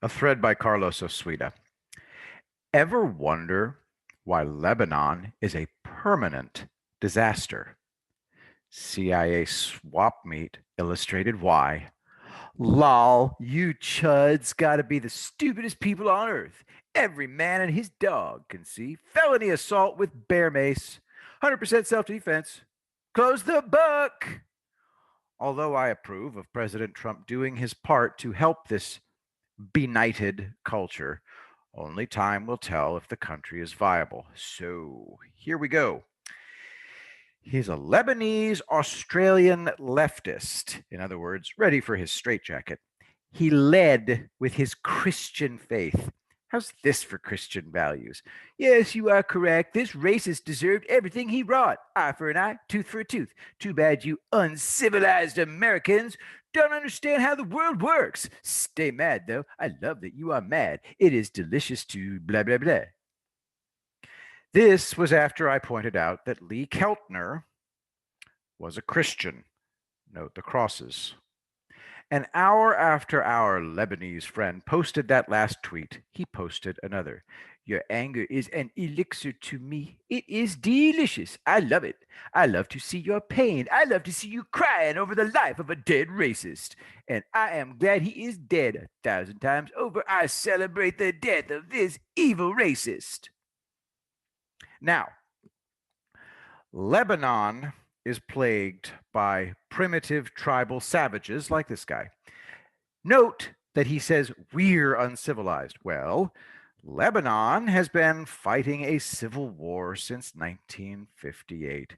A thread by Carlos Osuida. Ever wonder why Lebanon is a permanent disaster? CIA swap meet illustrated why. Lol, you chuds gotta be the stupidest people on earth. Every man and his dog can see felony assault with bear mace, 100% self defense. Close the book! Although I approve of President Trump doing his part to help this benighted culture, only time will tell if the country is viable. So here we go. He's a Lebanese Australian leftist, in other words, ready for his straitjacket. He led with his Christian faith. How's this for Christian values? Yes, you are correct. This racist deserved everything he wrought. Eye for an eye, tooth for a tooth. Too bad you uncivilized Americans don't understand how the world works. Stay mad, though. I love that you are mad. It is delicious to blah, blah, blah. This was after I pointed out that Lee Keltner was a Christian. Note the crosses. An hour after our Lebanese friend posted that last tweet, he posted another. Your anger is an elixir to me. It is delicious. I love it. I love to see your pain. I love to see you crying over the life of a dead racist. And I am glad he is dead 1,000 times over. I celebrate the death of this evil racist. Now, Lebanon is plagued by primitive tribal savages like this guy. Note that he says we're uncivilized. Well, Lebanon has been fighting a civil war since 1958.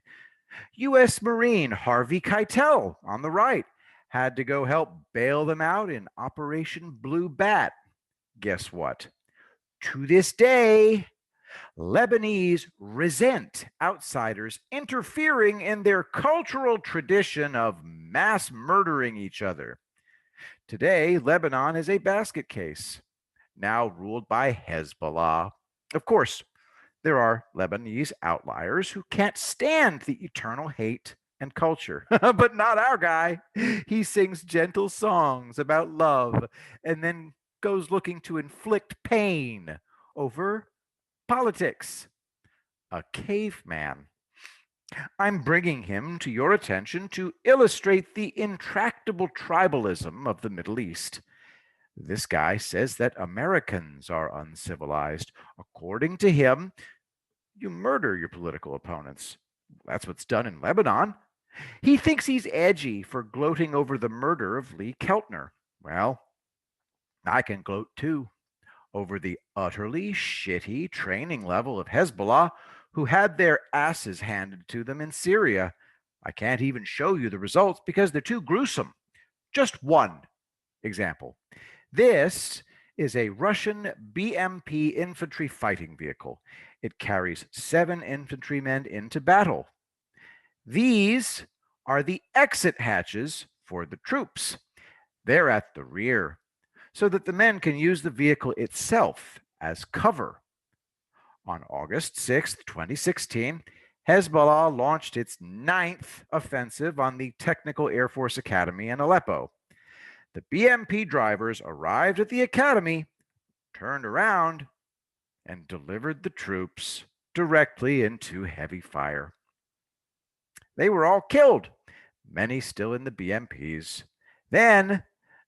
U.S. Marine Harvey Keitel on the right had to go help bail them out in Operation Blue Bat. Guess what? To this day, Lebanese resent outsiders interfering in their cultural tradition of mass murdering each other. Today, Lebanon is a basket case, now ruled by Hezbollah. Of course, there are Lebanese outliers who can't stand the eternal hate and culture, but not our guy. He sings gentle songs about love and then goes looking to inflict pain over politics. A caveman. I'm bringing him to your attention to illustrate the intractable tribalism of the Middle East. This guy says that Americans are uncivilized. According to him, you murder your political opponents. That's what's done in Lebanon. He thinks he's edgy for gloating over the murder of Lee Keltner. Well, I can gloat too over the utterly shitty training level of Hezbollah, who had their asses handed to them in Syria. I can't even show you the results because they're too gruesome. Just one example. This is a Russian BMP infantry fighting vehicle. It carries 7 infantrymen into battle. These are the exit hatches for the troops. They're at the rear, so that the men can use the vehicle itself as cover. On August 6, 2016, Hezbollah launched its 9th offensive on the Technical Air Force Academy in Aleppo. The BMP drivers arrived at the academy, turned around, and delivered the troops directly into heavy fire. They were all killed, many still in the BMPs. Then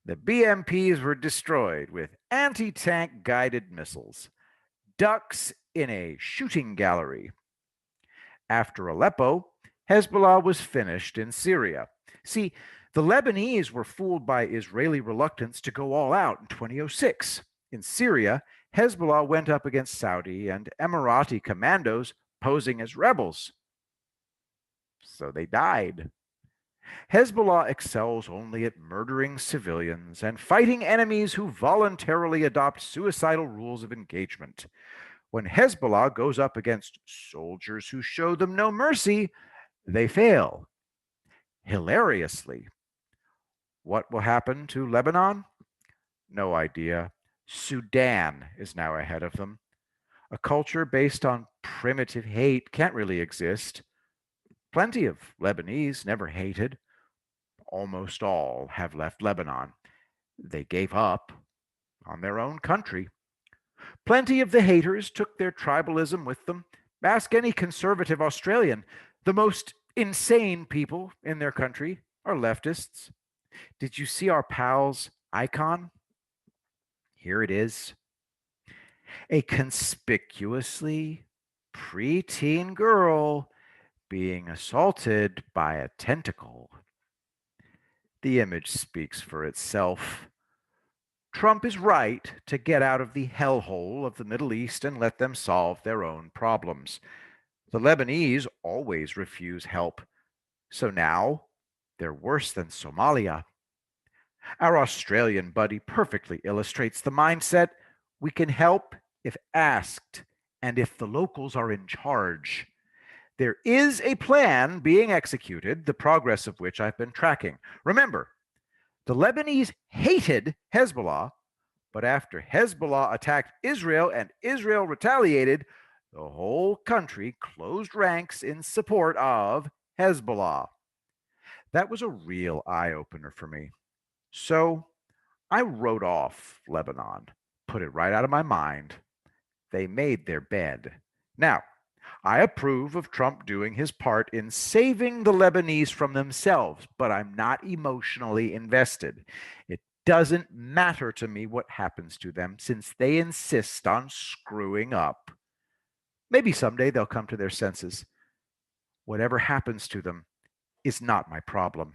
the BMPs were destroyed with anti-tank guided missiles, ducks in a shooting gallery. After Aleppo, Hezbollah was finished in Syria. See, the Lebanese were fooled by Israeli reluctance to go all out in 2006. In Syria, Hezbollah went up against Saudi and Emirati commandos posing as rebels. So they died. Hezbollah excels only at murdering civilians and fighting enemies who voluntarily adopt suicidal rules of engagement. When Hezbollah goes up against soldiers who show them no mercy, they fail. Hilariously. What will happen to Lebanon? No idea. Sudan is now ahead of them. A culture based on primitive hate can't really exist. Plenty of Lebanese never hated. Almost all have left Lebanon. They gave up. on their own country. Plenty of the haters took their tribalism with them. Ask any conservative Australian. The most insane people in their country are leftists. Did you see our pal's icon? Here it is. A conspicuously preteen girl being assaulted by a tentacle. The image speaks for itself. Trump is right to get out of the hellhole of the Middle East and let them solve their own problems. The Lebanese always refuse help, so now they're worse than Somalia. Our Australian buddy perfectly illustrates the mindset. We can help if asked and if the locals are in charge. There is a plan being executed, the progress of which I've been tracking. Remember, the Lebanese hated Hezbollah, but after Hezbollah attacked Israel and Israel retaliated, the whole country closed ranks in support of Hezbollah. That was a real eye opener for me. So I wrote off Lebanon, put it right out of my mind. They made their bed. Now, I approve of Trump doing his part in saving the Lebanese from themselves, but I'm not emotionally invested. It doesn't matter to me what happens to them since they insist on screwing up. Maybe someday they'll come to their senses. Whatever happens to them is not my problem.